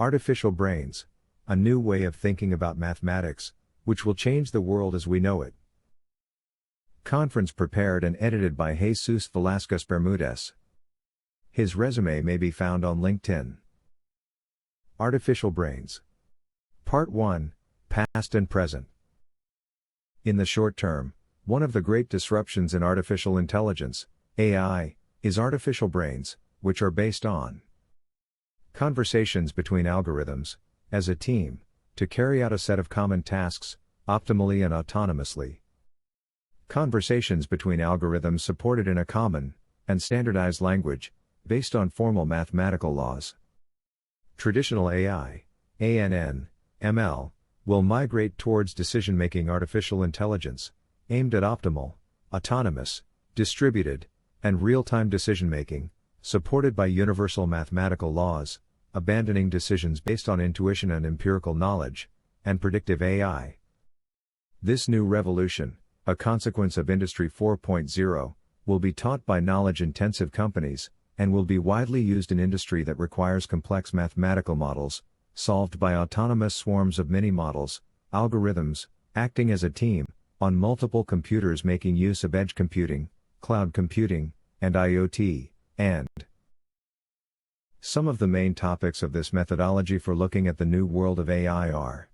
Artificial brains, a new way of thinking about mathematics, which will change the world as we know it. Conference prepared and edited by Jesus Velasquez Bermudez. His resume may be found on LinkedIn. Artificial brains. Part 1, Past and Present. In the short term, one of the great disruptions in artificial intelligence, AI, is artificial brains, which are based on conversations between algorithms, as a team, to carry out a set of common tasks, optimally and autonomously. Conversations between algorithms supported in a common and standardized language, based on formal mathematical laws. Traditional AI, ANN, ML, will migrate towards decision-making artificial intelligence, aimed at optimal, autonomous, distributed, and real-time decision-making, supported by universal mathematical laws, abandoning decisions based on intuition and empirical knowledge, and predictive AI. This new revolution, a consequence of Industry 4.0, will be taught by knowledge-intensive companies, and will be widely used in industry that requires complex mathematical models, solved by autonomous swarms of mini-models, algorithms, acting as a team, on multiple computers making use of edge computing, cloud computing, and IoT, and some of the main topics of this methodology for looking at the new world of AI are: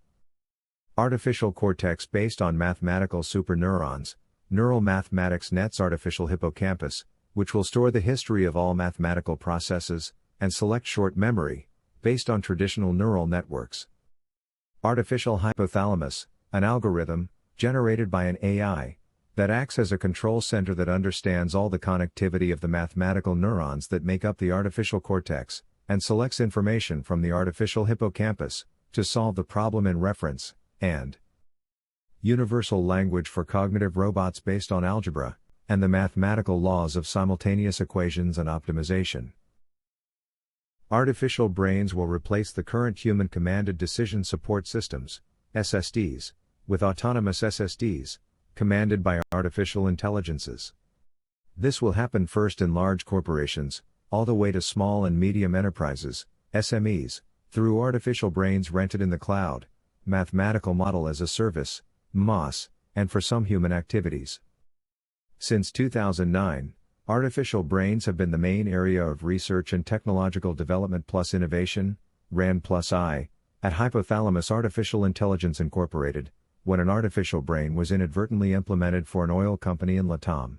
artificial cortex based on mathematical superneurons, neural mathematics nets, artificial hippocampus, which will store the history of all mathematical processes, and select short memory, based on traditional neural networks. Artificial hypothalamus, an algorithm, generated by an AI, that acts as a control center that understands all the connectivity of the mathematical neurons that make up the artificial cortex, and selects information from the artificial hippocampus, to solve the problem in reference, and universal language for cognitive robots based on algebra, and the mathematical laws of simultaneous equations and optimization. Artificial brains will replace the current human-commanded decision support systems, SSDs, with autonomous SSDs, commanded by artificial intelligences. This will happen first in large corporations, all the way to small and medium enterprises, SMEs, through artificial brains rented in the cloud, mathematical model as a service, MaaS, and for some human activities. Since 2009, artificial brains have been the main area of research and technological development plus innovation, RAN+I, at Hypothalamus Artificial Intelligence Incorporated, when an artificial brain was inadvertently implemented for an oil company in Latam.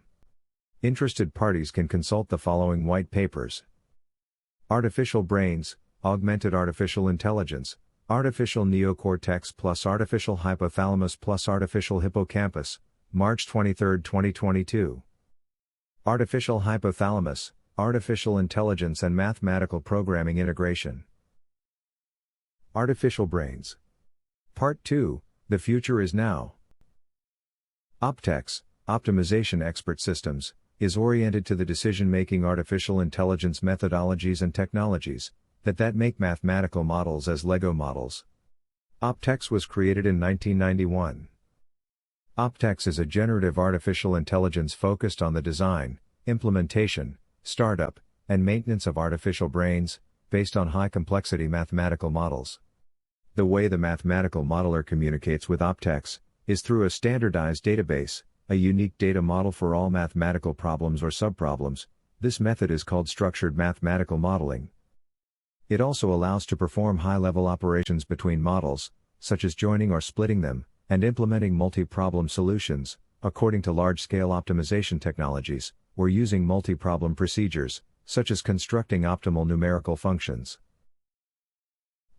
Interested parties can consult the following white papers: Artificial Brains, Augmented Artificial Intelligence, Artificial Neocortex plus Artificial Hypothalamus plus Artificial Hippocampus, March 23, 2022. Artificial Hypothalamus, Artificial Intelligence and Mathematical Programming Integration. Artificial Brains. Part 2, The Future is Now. OPTEX, Optimization Expert Systems, is oriented to the decision-making artificial intelligence methodologies and technologies that make mathematical models as Lego models. OPTEX was created in 1991. OPTEX is a generative artificial intelligence focused on the design, implementation, startup, and maintenance of artificial brains, based on high-complexity mathematical models. The way the mathematical modeler communicates with OPTEX is through a standardized database, a unique data model for all mathematical problems or subproblems. This method is called structured mathematical modeling. It also allows to perform high-level operations between models, such as joining or splitting them, and implementing multi-problem solutions, according to large-scale optimization technologies, or using multi-problem procedures, such as constructing optimal numerical functions.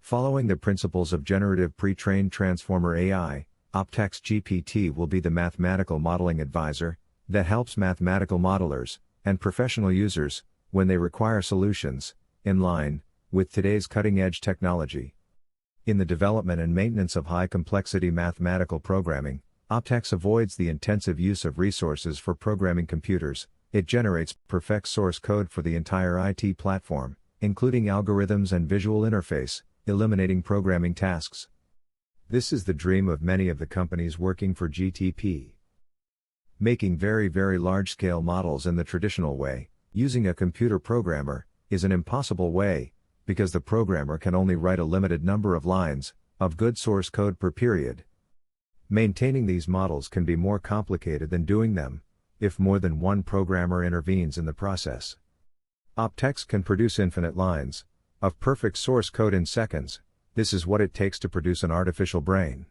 Following the principles of generative pre-trained transformer AI, OPTEX GPT will be the mathematical modeling advisor that helps mathematical modelers and professional users when they require solutions in line with today's cutting-edge technology. In the development and maintenance of high-complexity mathematical programming, OPTEX avoids the intensive use of resources for programming computers. It generates, perfect source code for the entire IT platform, including algorithms and visual interface, eliminating programming tasks. This is the dream of many of the companies working for GTP. Making very large-scale models in the traditional way, using a computer programmer, is an impossible way, because the programmer can only write a limited number of lines of good source code per period. Maintaining these models can be more complicated than doing them, if more than one programmer intervenes in the process. OPTEX can produce infinite lines of perfect source code in seconds. This is what it takes to produce an artificial brain.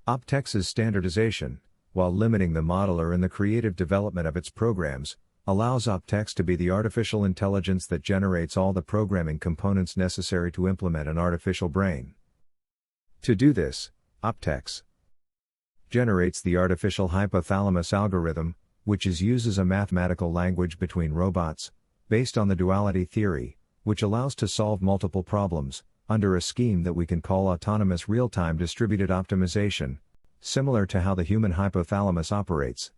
OPTEX's standardization, while limiting the modeler in the creative development of its programs, allows OPTEX to be the artificial intelligence that generates all the programming components necessary to implement an artificial brain. To do this, OPTEX generates the artificial hypothalamus algorithm, which is used as a mathematical language between robots, based on the duality theory, which allows to solve multiple problems, under a scheme that we can call autonomous real-time distributed optimization, similar to how the human hypothalamus operates.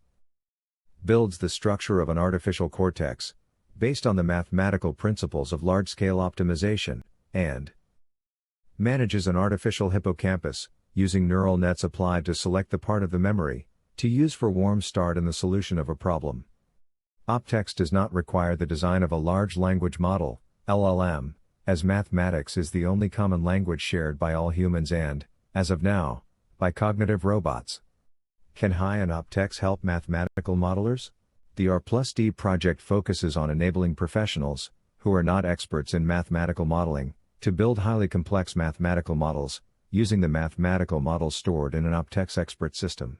Builds the structure of an artificial cortex, based on the mathematical principles of large-scale optimization, and manages an artificial hippocampus, using neural nets applied to select the part of the memory, to use for warm start in the solution of a problem. OPTEX does not require the design of a large language model, LLM, as mathematics is the only common language shared by all humans and, as of now, by cognitive robots. Can Hi and OPTEX help mathematical modelers? The R+D project focuses on enabling professionals, who are not experts in mathematical modeling, to build highly complex mathematical models, using the mathematical models stored in an OPTEX expert system.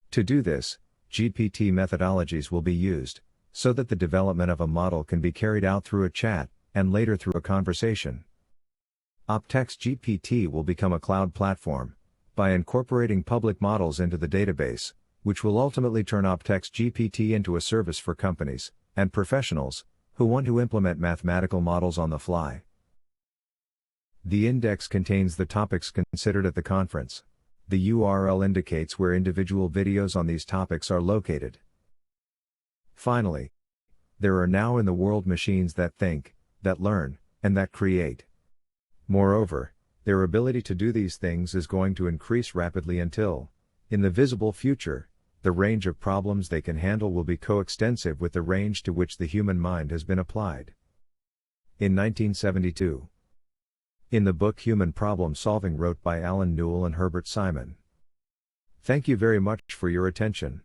To do this, GPT methodologies will be used, so that the development of a model can be carried out through a chat, and later through a conversation. OPTEX GPT will become a cloud platform, by incorporating public models into the database, which will ultimately turn OPTEX GPT into a service for companies and professionals who want to implement mathematical models on the fly. The index contains the topics considered at the conference. The URL indicates where individual videos on these topics are located. Finally, there are now in the world machines that think, that learn, and that create. Moreover, their ability to do these things is going to increase rapidly until, in the visible future, the range of problems they can handle will be coextensive with the range to which the human mind has been applied. In 1972. In the book Human Problem Solving, wrote by Alan Newell and Herbert Simon. Thank you very much for your attention.